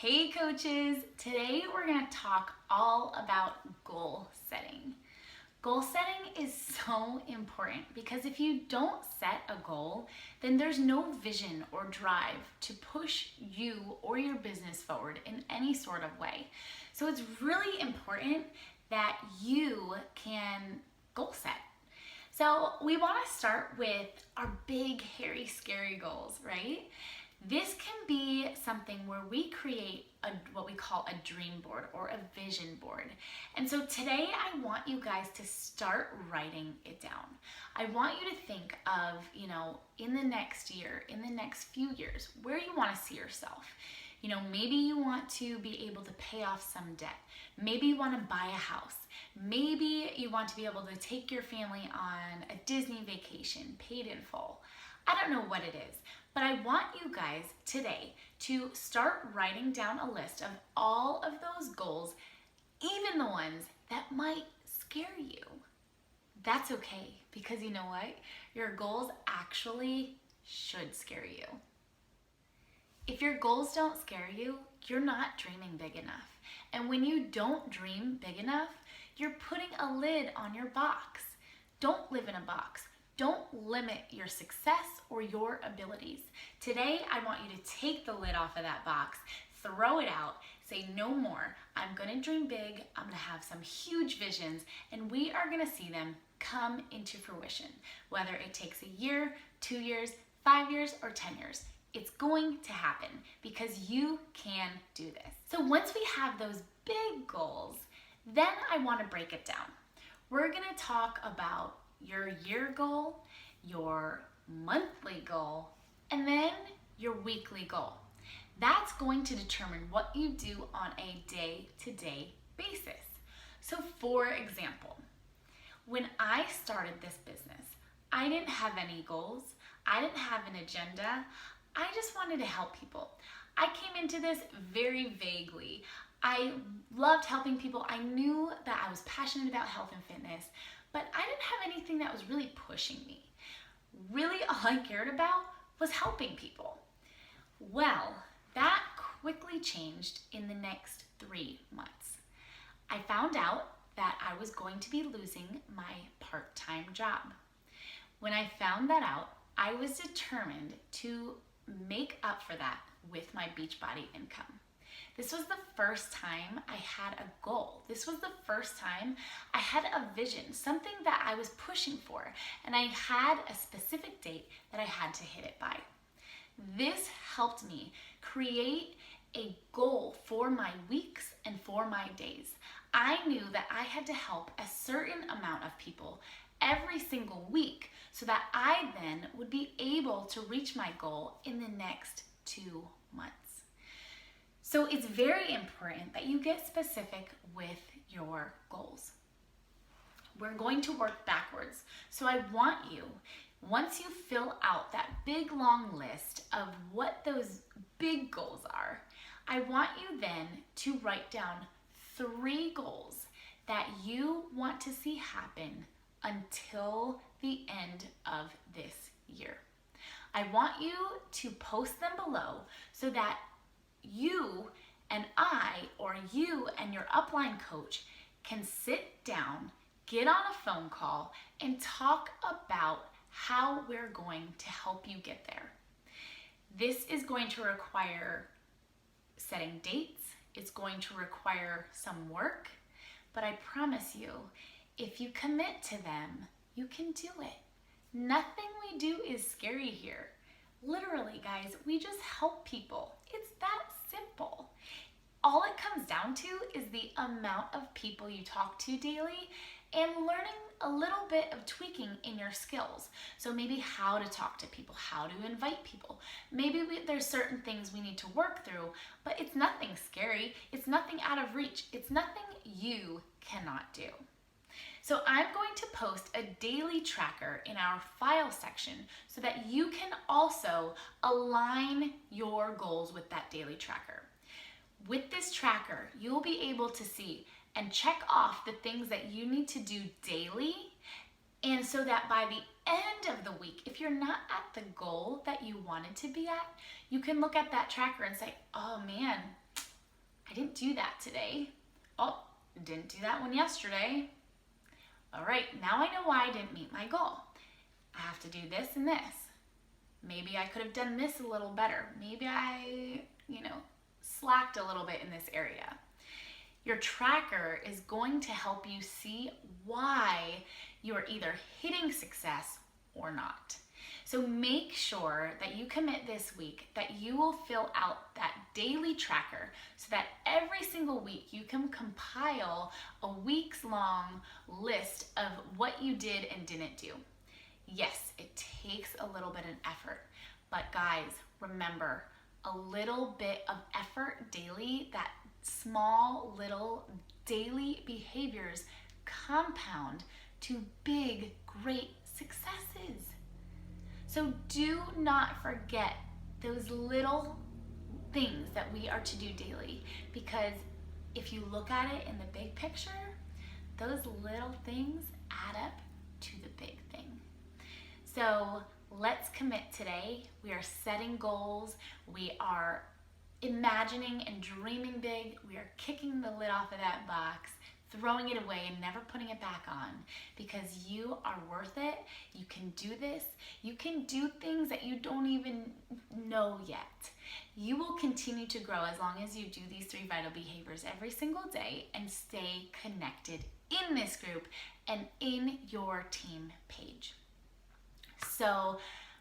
Hey coaches, today we're going to talk all about goal setting. Goal setting is so important because if you don't set a goal, then there's no vision or drive to push you or your business forward in any sort of way. So it's really important that you can goal set. So we want to start with our big, hairy, scary goals, right? This can be something where we create what we call a dream board or a vision board. And so today I want you guys to start writing it down. I want you to think of, in the next year, in the next few years, where you want to see yourself. Maybe you want to be able to pay off some debt. Maybe you want to buy a house. Maybe you want to be able to take your family on a Disney vacation, paid in full. I don't know what it is, but I want you guys today to start writing down a list of all of those goals, even the ones that might scare you. That's okay, because you know what? Your goals actually should scare you. If your goals don't scare you, you're not dreaming big enough. And when you don't dream big enough, you're putting a lid on your box. Don't live in a box. Don't limit your success or your abilities. Today, I want you to take the lid off of that box, throw it out, say no more. I'm gonna dream big, I'm gonna have some huge visions, and we are gonna see them come into fruition. Whether it takes a year, 2 years, 5 years, or 10 years. It's going to happen because you can do this. So once we have those big goals, then I want to break it down. We're going to talk about your year goal, your monthly goal, and then your weekly goal. That's going to determine what you do on a day-to-day basis. So for example, when I started this business, I didn't have any goals. I didn't have an agenda. I just wanted to help people. I came into this very vaguely. I loved helping people. I knew that I was passionate about health and fitness, but I didn't have anything that was really pushing me. Really, all I cared about was helping people. Well, that quickly changed in the next 3 months. I found out that I was going to be losing my part-time job. When I found that out, I was determined to make up for that with my Beachbody income. This was the first time I had a goal. This was the first time I had a vision, something that I was pushing for, and I had a specific date that I had to hit it by. This helped me create a goal for my weeks and for my days. I knew that I had to help a certain amount of people every single week so that I then would be able to reach my goal in the next 2 months. So it's very important that you get specific with your goals. We're going to work backwards. So I want you, once you fill out that big long list of what those big goals are, I want you then to write down 3 goals that you want to see happen until the end of this year. I want you to post them below so that you and I, or you and your upline coach, can sit down, get on a phone call, and talk about how we're going to help you get there. This is going to require setting dates. It's going to require some work, but I promise you, if you commit to them, you can do it. Nothing we do is scary here. Literally, guys, we just help people. It's that simple. All it comes down to is the amount of people you talk to daily and learning a little bit of tweaking in your skills. So maybe how to talk to people, how to invite people. Maybe there's certain things we need to work through, but it's nothing scary. It's nothing out of reach. It's nothing you cannot do. So I'm going to post a daily tracker in our file section so that you can also align your goals with that daily tracker. With this tracker, you'll be able to see and check off the things that you need to do daily, and so that by the end of the week, if you're not at the goal that you wanted to be at, you can look at that tracker and say, oh man, I didn't do that today. Oh, didn't do that one yesterday. All right, now I know why I didn't meet my goal. I have to do this and this. Maybe I could have done this a little better. Maybe I, slacked a little bit in this area. Your tracker is going to help you see why you are either hitting success or not. So make sure that you commit this week that you will fill out that daily tracker so that every single week you can compile a week's long list of what you did and didn't do. Yes, it takes a little bit of effort, but guys, remember, a little bit of effort daily, that small little daily behaviors compound to big, great successes. So do not forget those little things that we are to do daily, because if you look at it in the big picture, those little things add up to the big thing. So let's commit today. We are setting goals. We are imagining and dreaming big. We are kicking the lid off of that box, throwing it away and never putting it back on, because you are worth it. You can do this. You can do things that you don't even know yet. You will continue to grow as long as you do these 3 vital behaviors every single day and stay connected in this group and in your team page. So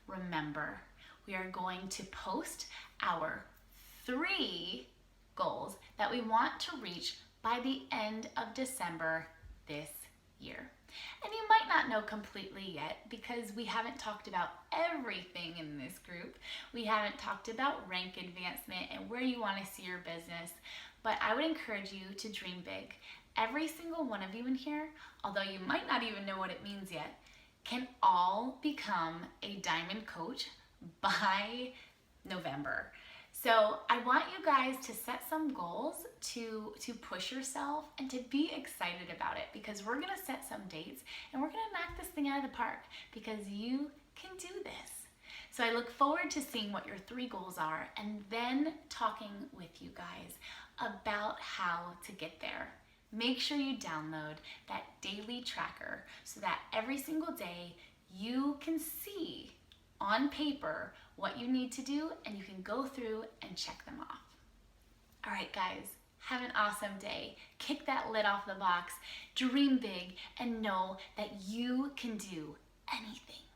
remember, we are going to post our 3 goals that we want to reach by the end of December this year. And you might not know completely yet because we haven't talked about everything in this group. We haven't talked about rank advancement and where you want to see your business, but I would encourage you to dream big. Every single one of you in here, although you might not even know what it means yet, can all become a diamond coach by November. So I want you guys to set some goals to push yourself and to be excited about it, because we're gonna set some dates and we're gonna knock this thing out of the park because you can do this. So I look forward to seeing what your 3 goals are and then talking with you guys about how to get there. Make sure you download that daily tracker so that every single day you can see on paper what you need to do and you can go through and check them off. All right, guys, have an awesome day. Kick that lid off the box, dream big, and know that you can do anything.